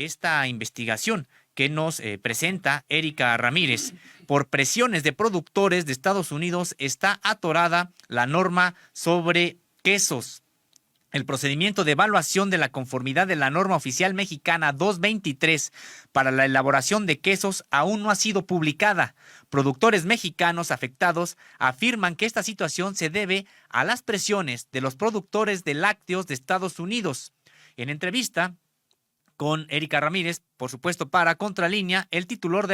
esta investigación que nos presenta Erika Ramírez. Por presiones de productores de Estados Unidos está atorada la norma sobre quesos. El procedimiento de evaluación de la conformidad de la norma oficial mexicana 223 para la elaboración de quesos aún no ha sido publicada. Productores mexicanos afectados afirman que esta situación se debe a las presiones de los productores de lácteos de Estados Unidos. En entrevista con Erika Ramírez, por supuesto para Contralínea, el titular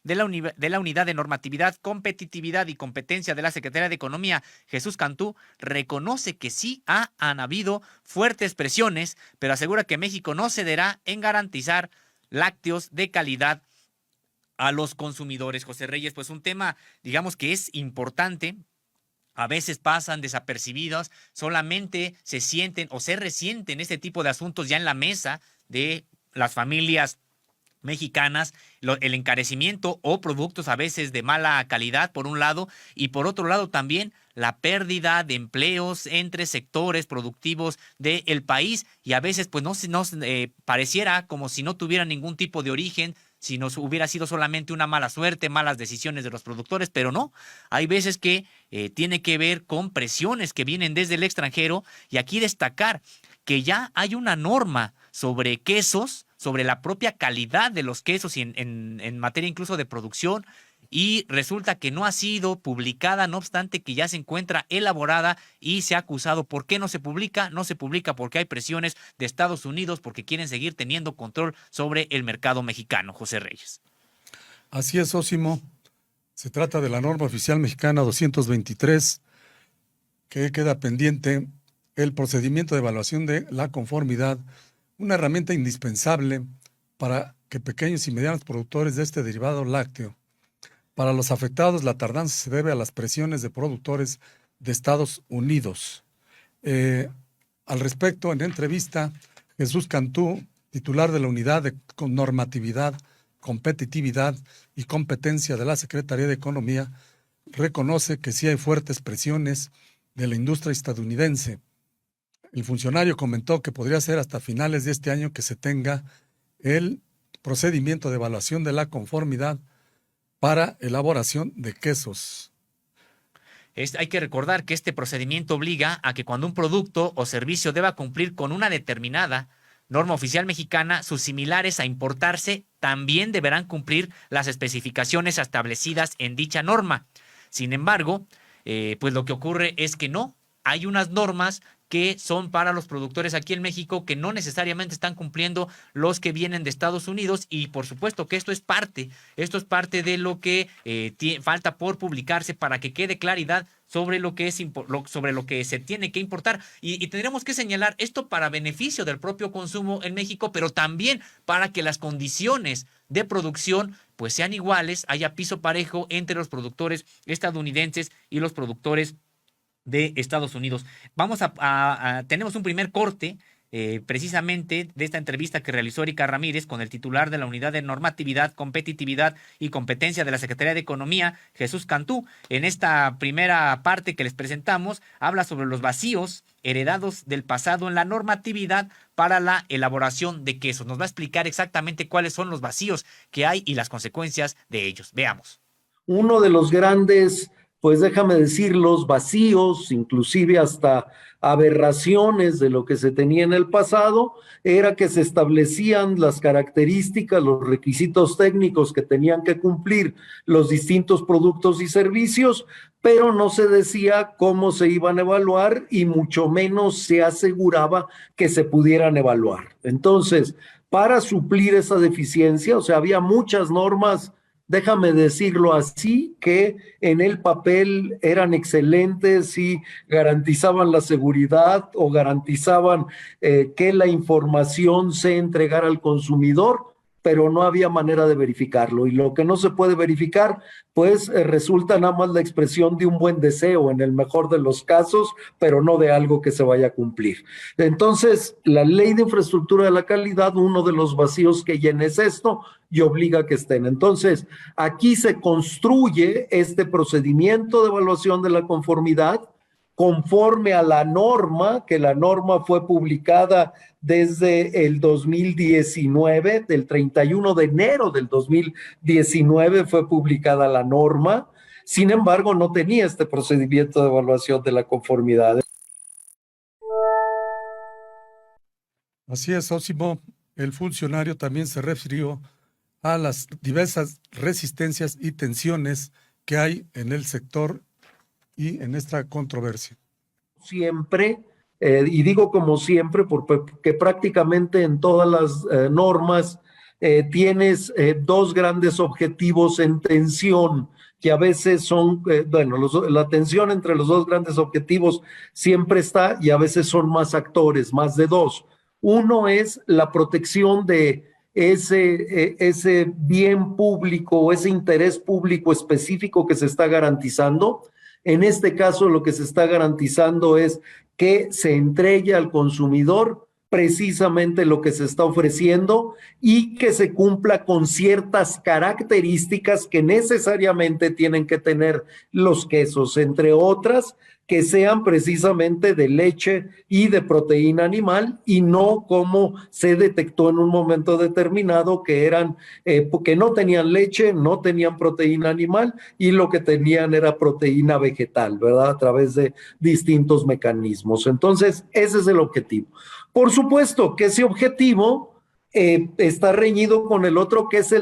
de la Unidad de Normatividad, Competitividad y Competencia de la Secretaría de Economía, Jesús Cantú, reconoce que sí han habido fuertes presiones, pero asegura que México no cederá en garantizar lácteos de calidad a los consumidores. José Reyes, pues un tema, digamos que es importante. A veces pasan desapercibidos, solamente se sienten o se resienten este tipo de asuntos ya en la mesa de las familias mexicanas, el encarecimiento o productos a veces de mala calidad por un lado, y por otro lado también la pérdida de empleos entre sectores productivos del país, y a veces pues no pareciera como si no tuviera ningún tipo de origen, si nos hubiera sido solamente una mala suerte, malas decisiones de los productores, pero no, hay veces que tiene que ver con presiones que vienen desde el extranjero, y aquí destacar que ya hay una norma sobre quesos, sobre la propia calidad de los quesos y en materia incluso de producción, y resulta que no ha sido publicada, no obstante que ya se encuentra elaborada y se ha acusado. ¿Por qué no se publica? No se publica porque hay presiones de Estados Unidos, porque quieren seguir teniendo control sobre el mercado mexicano. José Reyes. Así es, Ósimo. Se trata de la norma oficial mexicana 223, que queda pendiente el procedimiento de evaluación de la conformidad, una herramienta indispensable para que pequeños y medianos productores de este derivado lácteo. Para los afectados, la tardanza se debe a las presiones de productores de Estados Unidos. Al respecto, en entrevista, Jesús Cantú, titular de la Unidad de Normatividad, Competitividad y Competencia de la Secretaría de Economía, reconoce que sí hay fuertes presiones de la industria estadounidense. El funcionario comentó que podría ser hasta finales de este año que se tenga el procedimiento de evaluación de la conformidad para elaboración de quesos. Hay que recordar que este procedimiento obliga a que cuando un producto o servicio deba cumplir con una determinada norma oficial mexicana, sus similares a importarse también deberán cumplir las especificaciones establecidas en dicha norma. Sin embargo, pues lo que ocurre es que no, hay unas normas que son para los productores aquí en México que no necesariamente están cumpliendo los que vienen de Estados Unidos, y por supuesto que esto es parte de lo que falta por publicarse para que quede claridad sobre lo que sobre lo que se tiene que importar, y tendremos que señalar esto para beneficio del propio consumo en México, pero también para que las condiciones de producción pues sean iguales, haya piso parejo entre los productores estadounidenses y los productores de Estados Unidos. Tenemos un primer corte precisamente de esta entrevista que realizó Erika Ramírez con el titular de la Unidad de Normatividad, Competitividad y Competencia de la Secretaría de Economía, Jesús Cantú. En esta primera parte que les presentamos, habla sobre los vacíos heredados del pasado en la normatividad para la elaboración de quesos. Nos va a explicar exactamente cuáles son los vacíos que hay y las consecuencias de ellos. Veamos. Uno de los grandes, pues déjame decir, los vacíos, inclusive hasta aberraciones de lo que se tenía en el pasado, era que se establecían las características, los requisitos técnicos que tenían que cumplir los distintos productos y servicios, pero no se decía cómo se iban a evaluar y mucho menos se aseguraba que se pudieran evaluar. Entonces, para suplir esa deficiencia, o sea, había muchas normas, déjame decirlo así, que en el papel eran excelentes y garantizaban la seguridad o garantizaban que la información se entregara al consumidor, pero no había manera de verificarlo. Y lo que no se puede verificar, pues resulta nada más la expresión de un buen deseo en el mejor de los casos, pero no de algo que se vaya a cumplir. Entonces, la Ley de Infraestructura de la Calidad, uno de los vacíos que llena es esto y obliga a que estén. Entonces, aquí se construye este procedimiento de evaluación de la conformidad conforme a la norma, que la norma fue publicada desde el 2019, del 31 de enero del 2019 fue publicada la norma. Sin embargo, no tenía este procedimiento de evaluación de la conformidad. Así es, Osimo. El funcionario también se refirió a las diversas resistencias y tensiones que hay en el sector y en esta controversia. Siempre, y digo como siempre, porque prácticamente en todas las normas tienes dos grandes objetivos en tensión, que a veces son, la tensión entre los dos grandes objetivos siempre está y a veces son más actores, más de dos. Uno es la protección de ese bien público o ese interés público específico que se está garantizando. En este caso, lo que se está garantizando es que se entregue al consumidor precisamente lo que se está ofreciendo y que se cumpla con ciertas características que necesariamente tienen que tener los quesos, entre otras, que sean precisamente de leche y de proteína animal y no como se detectó en un momento determinado que eran, que no tenían leche, no tenían proteína animal y lo que tenían era proteína vegetal, ¿verdad? A través de distintos mecanismos. Entonces, ese es el objetivo. Por supuesto que ese objetivo está reñido con el otro, que es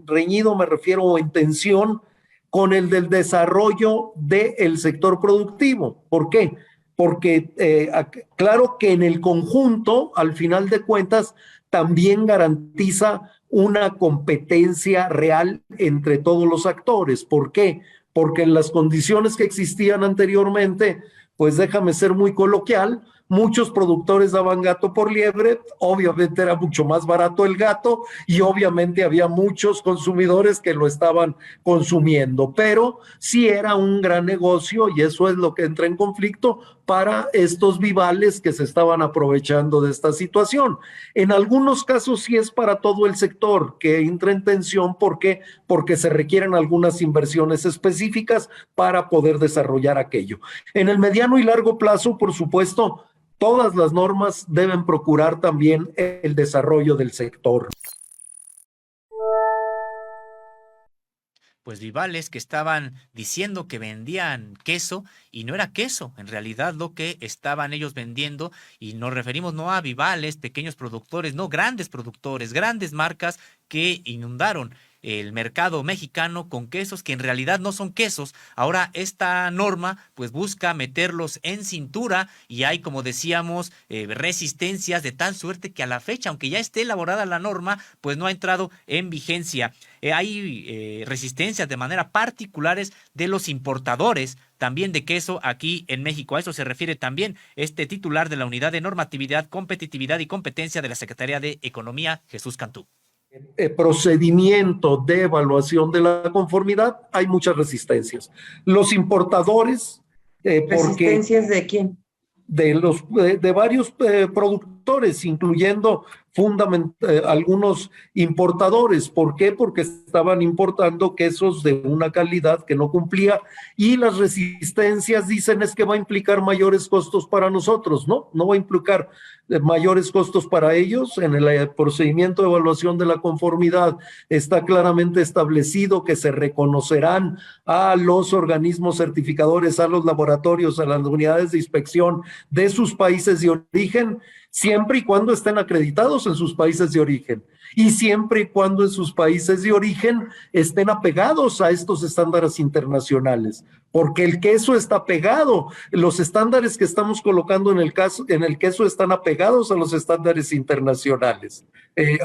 reñido, me refiero en tensión, con el del desarrollo del sector productivo. ¿Por qué? Porque claro que en el conjunto, al final de cuentas, también garantiza una competencia real entre todos los actores. ¿Por qué? Porque en las condiciones que existían anteriormente, pues déjame ser muy coloquial, muchos productores daban gato por liebre, obviamente era mucho más barato el gato y obviamente había muchos consumidores que lo estaban consumiendo, pero sí era un gran negocio y eso es lo que entra en conflicto para estos vivales que se estaban aprovechando de esta situación. En algunos casos sí es para todo el sector que entra en tensión. ¿Por qué? Porque se requieren algunas inversiones específicas para poder desarrollar aquello. En el mediano y largo plazo, por supuesto, todas las normas deben procurar también el desarrollo del sector. Pues vivales que estaban diciendo que vendían queso y no era queso, en realidad lo que estaban ellos vendiendo, y nos referimos no a vivales, pequeños productores, no, grandes productores, grandes marcas que inundaron el mercado mexicano con quesos que en realidad no son quesos. Ahora esta norma pues busca meterlos en cintura y hay, como decíamos, resistencias de tal suerte que a la fecha, aunque ya esté elaborada la norma, pues no ha entrado en vigencia. Hay resistencias de manera particulares de los importadores también de queso aquí en México. A eso se refiere también este titular de la Unidad de Normatividad, Competitividad y Competencia de la Secretaría de Economía, Jesús Cantú. Procedimiento de evaluación de la conformidad, hay muchas resistencias. Los importadores, ¿Resistencias de quién? De varios productores, incluyendo algunos importadores. ¿Por qué? Porque estaban importando quesos de una calidad que no cumplía y las resistencias dicen es que va a implicar mayores costos para nosotros. No va a implicar mayores costos para ellos. En el procedimiento de evaluación de la conformidad está claramente establecido que se reconocerán a los organismos certificadores, a los laboratorios, a las unidades de inspección de sus países de origen, siempre y cuando estén acreditados en sus países de origen y siempre y cuando en sus países de origen estén apegados a estos estándares internacionales, porque el queso está pegado, los estándares que estamos colocando en el queso están apegados a los estándares internacionales.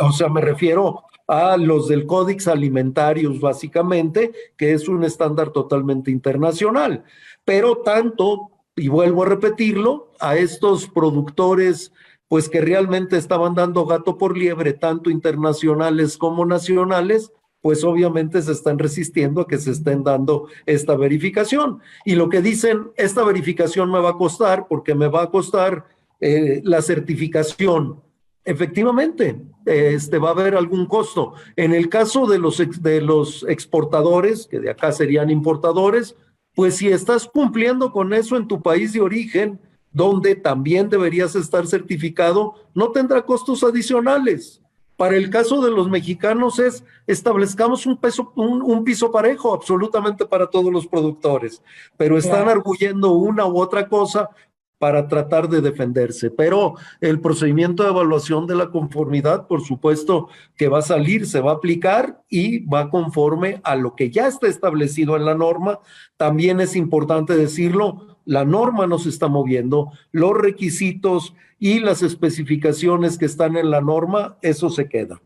O sea, me refiero a los del Codex Alimentarius, básicamente, que es un estándar totalmente internacional. Pero tanto, y vuelvo a repetirlo, a estos productores pues que realmente estaban dando gato por liebre, tanto internacionales como nacionales, pues obviamente se están resistiendo a que se estén dando esta verificación. Y lo que dicen, esta verificación me va a costar, porque me va a costar la certificación. Efectivamente, va a haber algún costo. En el caso de los exportadores, que de acá serían importadores, Pues si estás cumpliendo con eso en tu país de origen, donde también deberías estar certificado, no tendrá costos adicionales. Para el caso de los mexicanos es establezcamos un piso parejo absolutamente para todos los productores, pero están arguyendo una u otra cosa para tratar de defenderse. Pero el procedimiento de evaluación de la conformidad, por supuesto que va a salir, se va a aplicar y va conforme a lo que ya está establecido en la norma. También es importante decirlo, la norma no se está moviendo, los requisitos y las especificaciones que están en la norma, eso se queda.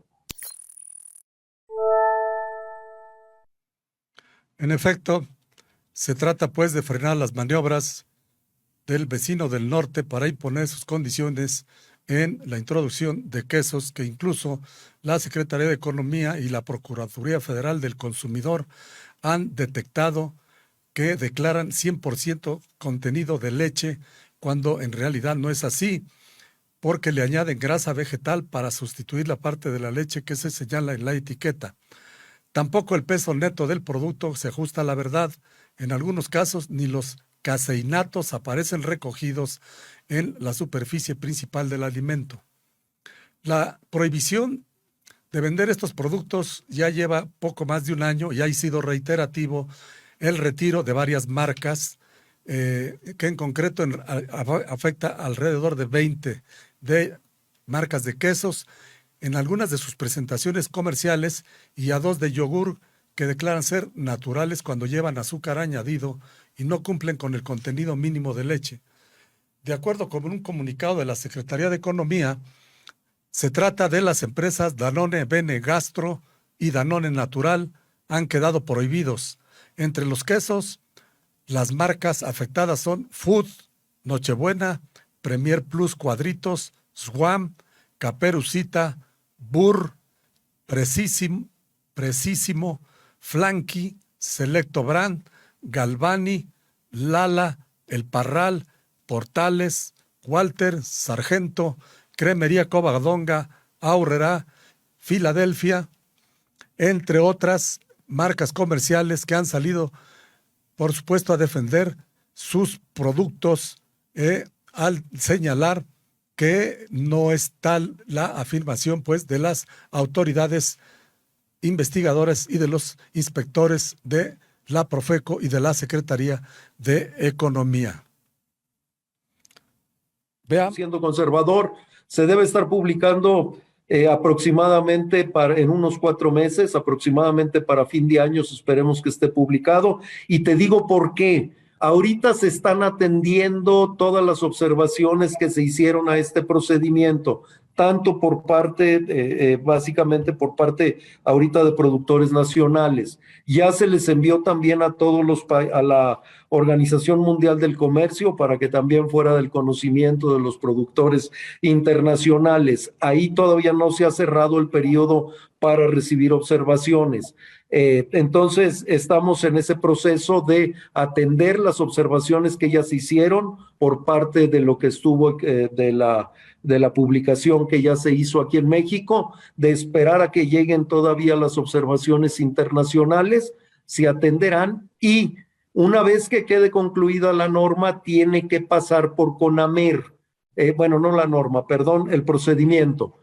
En efecto, se trata pues de frenar las maniobras del vecino del norte para imponer sus condiciones en la introducción de quesos que incluso la Secretaría de Economía y la Procuraduría Federal del Consumidor han detectado que declaran 100% contenido de leche, cuando en realidad no es así, porque le añaden grasa vegetal para sustituir la parte de la leche que se señala en la etiqueta. Tampoco el peso neto del producto se ajusta a la verdad. En algunos casos ni los caseinatos aparecen recogidos en la superficie principal del alimento. La prohibición de vender estos productos ya lleva poco más de un año y ha sido reiterativo el retiro de varias marcas, que en concreto afecta alrededor de 20 de marcas de quesos en algunas de sus presentaciones comerciales y a 2 de yogur que declaran ser naturales cuando llevan azúcar añadido y no cumplen con el contenido mínimo de leche. De acuerdo con un comunicado de la Secretaría de Economía, se trata de las empresas Danone Bene Gastro y Danone Natural, han quedado prohibidos. Entre los quesos, las marcas afectadas son Food, Nochebuena, Premier Plus Cuadritos, Swam, Caperucita, Burr, Precisimo, Flanky, Selecto Brand, Galvani, Lala, El Parral, Portales, Walter, Sargento, Cremería Covadonga, Aurrera, Filadelfia, entre otras marcas comerciales que han salido, por supuesto, a defender sus productos al señalar que no es tal la afirmación pues de las autoridades investigadoras y de los inspectores de la Profeco y de la Secretaría de Economía. Vean. Siendo conservador, se debe estar publicando aproximadamente en unos 4 meses, aproximadamente para fin de año, esperemos que esté publicado. Y te digo por qué. Ahorita se están atendiendo todas las observaciones que se hicieron a este procedimiento, tanto por parte, básicamente por parte ahorita de productores nacionales. Ya se les envió también a a la Organización Mundial del Comercio para que también fuera del conocimiento de los productores internacionales. Ahí todavía no se ha cerrado el periodo para recibir observaciones. Entonces, estamos en ese proceso de atender las observaciones que ya se hicieron por parte de lo que estuvo de la publicación que ya se hizo aquí en México, de esperar a que lleguen todavía las observaciones internacionales, se atenderán y una vez que quede concluida la norma, tiene que pasar por CONAMER. Bueno, no la norma, perdón, el procedimiento.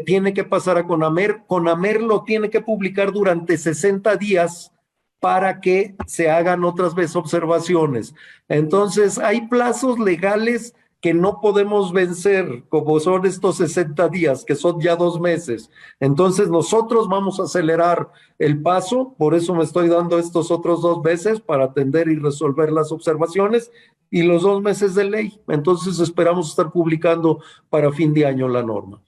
Tiene que pasar a CONAMER. CONAMER lo tiene que publicar durante 60 días para que se hagan otras veces observaciones. Entonces, hay plazos legales que no podemos vencer, como son estos 60 días, que son ya 2 meses. Entonces, nosotros vamos a acelerar el paso, por eso me estoy dando estos otros 2 meses para atender y resolver las observaciones, y los 2 meses de ley. Entonces, esperamos estar publicando para fin de año la norma.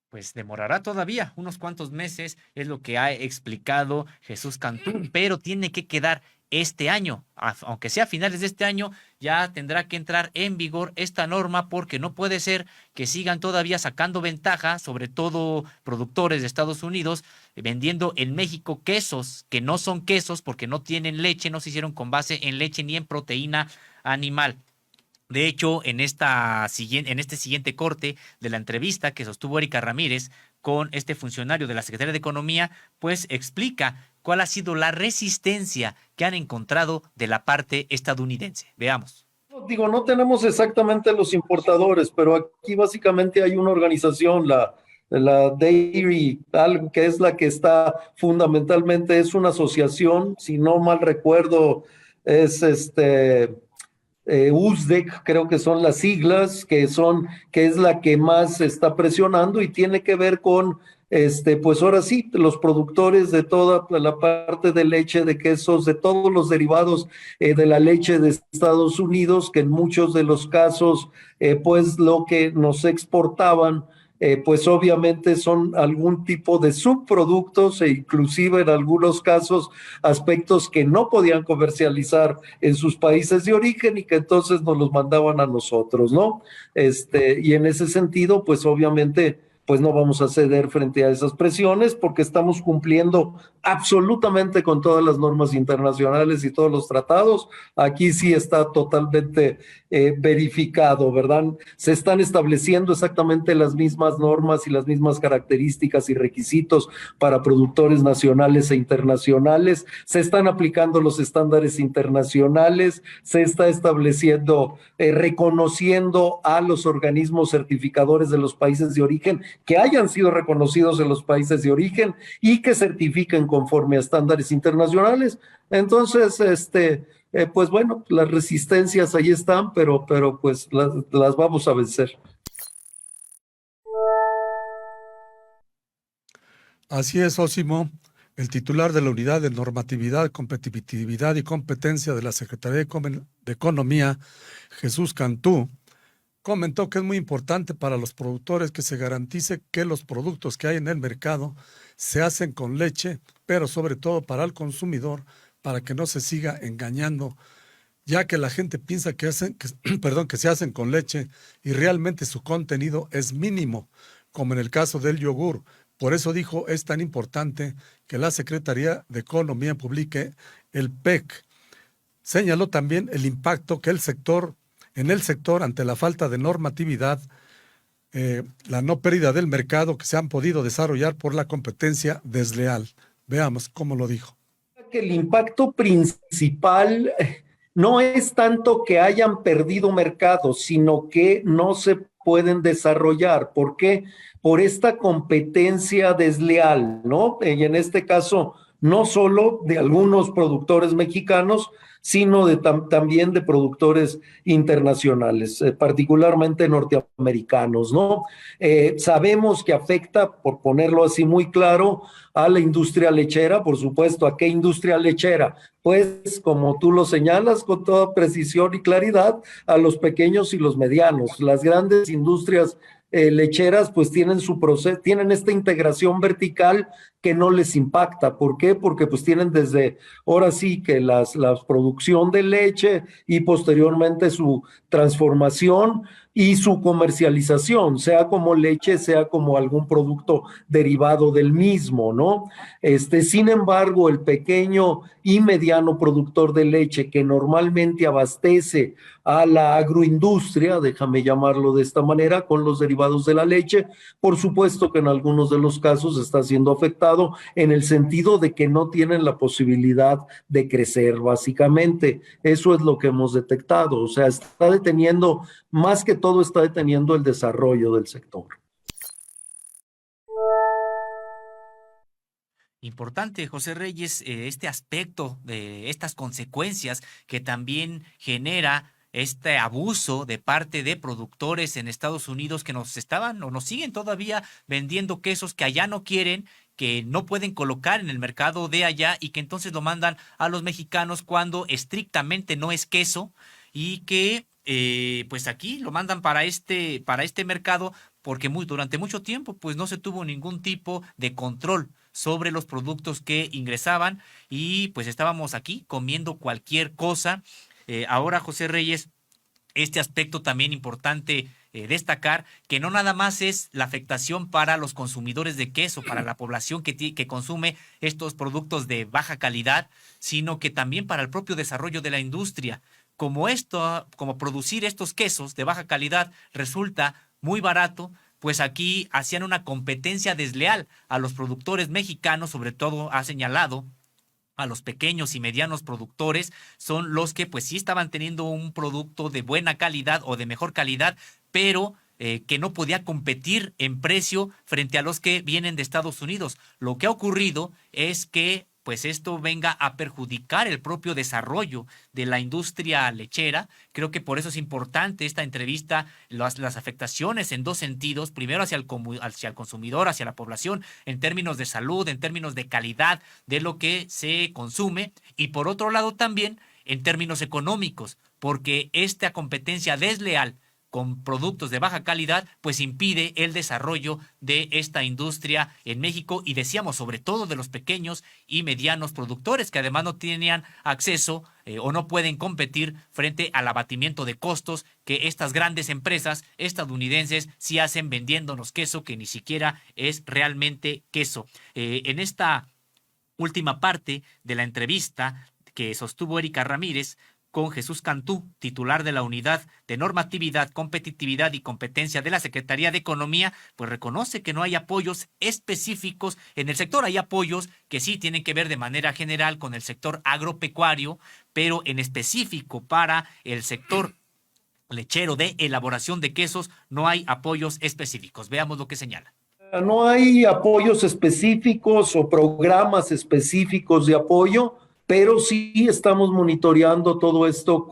Pues demorará todavía unos cuantos meses, es lo que ha explicado Jesús Cantú, pero tiene que quedar este año, aunque sea a finales de este año, ya tendrá que entrar en vigor esta norma, porque no puede ser que sigan todavía sacando ventaja, sobre todo productores de Estados Unidos, vendiendo en México quesos que no son quesos porque no tienen leche, no se hicieron con base en leche ni en proteína animal. De hecho, en este siguiente corte de la entrevista que sostuvo Erika Ramírez con este funcionario de la Secretaría de Economía, pues explica cuál ha sido la resistencia que han encontrado de la parte estadounidense. Veamos. Digo, no tenemos exactamente los importadores, pero aquí básicamente hay una organización, la Dairy, algo que es la que está fundamentalmente, es una asociación, si no mal recuerdo, es USDEC, creo que son las siglas, que es la que más está presionando y tiene que ver con, pues ahora sí, los productores de toda la parte de leche, de quesos, de todos los derivados de la leche de Estados Unidos, que en muchos de los casos, pues lo que nos exportaban, pues obviamente son algún tipo de subproductos e inclusive en algunos casos aspectos que no podían comercializar en sus países de origen y que entonces nos los mandaban a nosotros, ¿no? Y en ese sentido, pues obviamente, pues no vamos a ceder frente a esas presiones porque estamos cumpliendo absolutamente con todas las normas internacionales y todos los tratados. Aquí sí está totalmente verificado, ¿verdad? Se están estableciendo exactamente las mismas normas y las mismas características y requisitos para productores nacionales e internacionales. Se están aplicando los estándares internacionales, se está estableciendo, reconociendo a los organismos certificadores de los países de origen que hayan sido reconocidos en los países de origen y que certifiquen conforme a estándares internacionales. Entonces, pues bueno, las resistencias ahí están, pero pues las vamos a vencer. Así es, Osimo. El titular de la Unidad de Normatividad, Competitividad y Competencia de la Secretaría de Economía, Jesús Cantú, comentó que es muy importante para los productores que se garantice que los productos que hay en el mercado se hacen con leche, pero sobre todo para el consumidor, para que no se siga engañando, ya que la gente piensa que se hacen con leche y realmente su contenido es mínimo, como en el caso del yogur. Por eso dijo, es tan importante que la Secretaría de Economía publique el PEC. Señaló también el impacto que en el sector ante la falta de normatividad, la no pérdida del mercado que se han podido desarrollar por la competencia desleal. Veamos cómo lo dijo. Que el impacto principal no es tanto que hayan perdido mercado, sino que no se pueden desarrollar. ¿Por qué? Por esta competencia desleal, ¿no? Y en este caso, no solo de algunos productores mexicanos, sino también de productores internacionales, particularmente norteamericanos, ¿no? Sabemos que afecta, por ponerlo así muy claro, a la industria lechera, por supuesto. ¿A qué industria lechera? Pues, como tú lo señalas con toda precisión y claridad, a los pequeños y los medianos. Las grandes industrias lecheras pues tienen su proceso, tienen esta integración vertical que no les impacta. ¿Por qué? Porque pues tienen desde, ahora sí que la producción de leche y posteriormente su transformación y su comercialización, sea como leche, sea como algún producto derivado del mismo, ¿no? Sin embargo, el pequeño y mediano productor de leche que normalmente abastece a la agroindustria, déjame llamarlo de esta manera, con los derivados de la leche, por supuesto que en algunos de los casos está siendo afectado en el sentido de que no tienen la posibilidad de crecer, básicamente. Eso es lo que hemos detectado, o sea, está deteniendo, más que todo está deteniendo el desarrollo del sector. Importante, José Reyes, este aspecto de estas consecuencias que también genera este abuso de parte de productores en Estados Unidos que nos estaban o nos siguen todavía vendiendo quesos que allá no quieren, que no pueden colocar en el mercado de allá y que entonces lo mandan a los mexicanos cuando estrictamente no es queso y que pues aquí lo mandan para este mercado porque durante mucho tiempo pues no se tuvo ningún tipo de control sobre los productos que ingresaban y pues estábamos aquí comiendo cualquier cosa. Ahora, José Reyes, este aspecto también importante destacar, que no nada más es la afectación para los consumidores de queso, para la población que consume estos productos de baja calidad, sino que también para el propio desarrollo de la industria. como producir estos quesos de baja calidad resulta muy barato, pues aquí hacían una competencia desleal a los productores mexicanos, sobre todo ha señalado a los pequeños y medianos productores, son los que pues sí estaban teniendo un producto de buena calidad o de mejor calidad, pero que no podía competir en precio frente a los que vienen de Estados Unidos. Lo que ha ocurrido es que pues esto venga a perjudicar el propio desarrollo de la industria lechera. Creo que por eso es importante esta entrevista, las afectaciones en dos sentidos, primero hacia el consumidor, hacia la población, en términos de salud, en términos de calidad de lo que se consume, y por otro lado también en términos económicos, porque esta competencia desleal con productos de baja calidad, pues impide el desarrollo de esta industria en México, y decíamos sobre todo de los pequeños y medianos productores que además no tenían acceso o no pueden competir frente al abatimiento de costos que estas grandes empresas estadounidenses sí hacen vendiéndonos queso que ni siquiera es realmente queso. En esta última parte de la entrevista que sostuvo Erika Ramírez con Jesús Cantú, titular de la Unidad de Normatividad, Competitividad y Competencia de la Secretaría de Economía, pues reconoce que no hay apoyos específicos en el sector. Hay apoyos que sí tienen que ver de manera general con el sector agropecuario, pero en específico para el sector lechero de elaboración de quesos no hay apoyos específicos. Veamos lo que señala. No hay apoyos específicos o programas específicos de apoyo, pero sí estamos monitoreando todo esto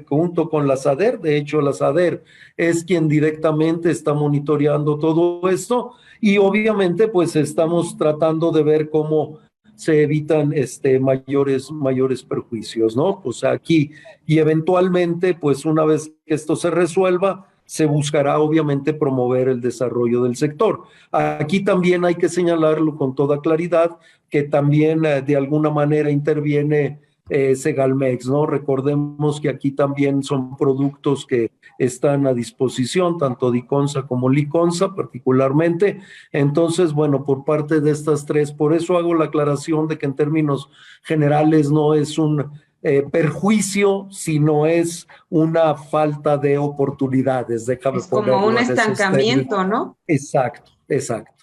junto con la SADER. De hecho, la SADER es quien directamente está monitoreando todo esto, y obviamente pues estamos tratando de ver cómo se evitan mayores perjuicios, ¿no? Pues aquí, y eventualmente pues una vez que esto se resuelva, se buscará obviamente promover el desarrollo del sector. Aquí también hay que señalarlo con toda claridad, que también de alguna manera interviene Segalmex, ¿no? Recordemos que aquí también son productos que están a disposición, tanto Diconsa como Liconsa particularmente. Entonces, bueno, por parte de estas tres, por eso hago la aclaración de que en términos generales no es un perjuicio, sino es una falta de oportunidades. Déjame es como un estancamiento, ¿no? Exacto, exacto.